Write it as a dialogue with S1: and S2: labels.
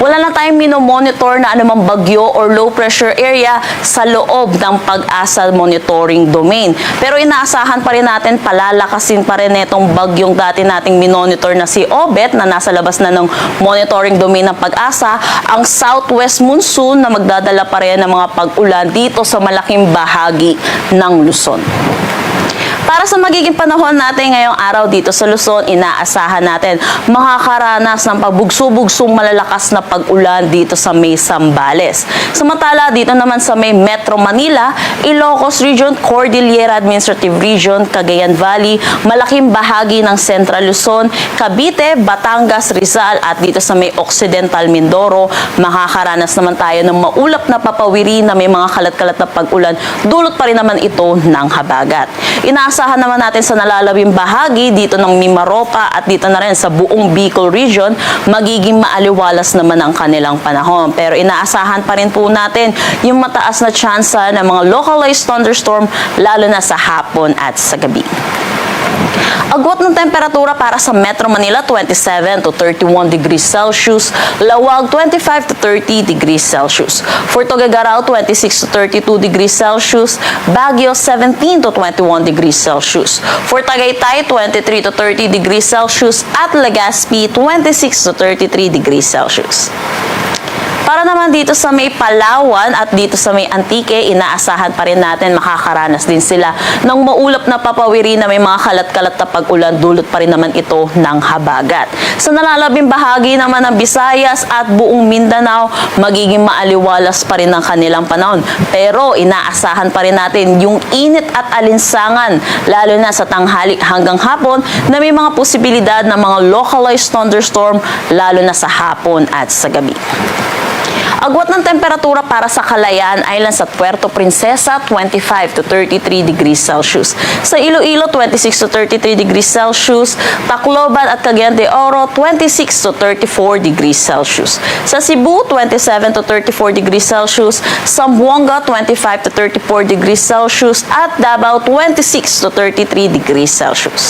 S1: Wala na tayong minomonitor na anumang bagyo or low pressure area sa loob ng Pag-asa monitoring domain. Pero inaasahan pa rin natin, palalakasin pa rin itong bagyong dati nating minonitor na si Obet na nasa labas na ng monitoring domain ng Pag-asa, ang southwest monsoon na magdadala pa rin ng mga pag-ulan dito sa malaking bahagi ng Luzon. Para sa magiging panahon natin ngayong araw dito sa Luzon, inaasahan natin makakaranas ng pabugso-bugsong malalakas na pag-ulan dito sa may Zambales. Samantala, dito naman sa may Metro Manila, Ilocos Region, Cordillera Administrative Region, Cagayan Valley, malaking bahagi ng Central Luzon, Cavite, Batangas, Rizal at dito sa may Occidental Mindoro, makakaranas naman tayo ng maulap na papawiri na may mga kalat-kalat na pag-ulan. Dulot pa rin naman ito ng habagat. Inaasahan naman natin sa nalalawing bahagi dito ng Mimaropa at dito na rin sa buong Bicol Region, magiging maaliwalas naman ang kanilang panahon. Pero inaasahan pa rin po natin yung mataas na tsansa ng mga localized thunderstorm lalo na sa hapon at sa gabi. Agwat ng temperatura para sa Metro Manila, 27 to 31 degrees Celsius. Lawag, 25 to 30 degrees Celsius. For Tuguegarao, 26 to 32 degrees Celsius. Baguio, 17 to 21 degrees Celsius. For Tagaytay, 23 to 30 degrees Celsius. At Legazpi, 26 to 33 degrees Celsius. Para naman dito sa may Palawan at dito sa may Antique, inaasahan pa rin natin makakaranas din sila ng maulap na papawiri na may mga kalat-kalat na pag-ulan, dulot pa rin naman ito ng habagat. Sa nalalabing bahagi naman ng Visayas at buong Mindanao, magiging maaliwalas pa rin ang kanilang panahon. Pero inaasahan pa rin natin yung init at alinsangan, lalo na sa tanghali hanggang hapon, na may mga posibilidad ng mga localized thunderstorm, lalo na sa hapon at sa gabi. Agwat ng temperatura para sa Calayan Island sa Puerto Princesa, 25 to 33 degrees Celsius. Sa Iloilo, 26 to 33 degrees Celsius. Tacloban at Cagayan de Oro, 26 to 34 degrees Celsius. Sa Cebu, 27 to 34 degrees Celsius. Zamboanga, 25 to 34 degrees Celsius. At Davao, 26 to 33 degrees Celsius.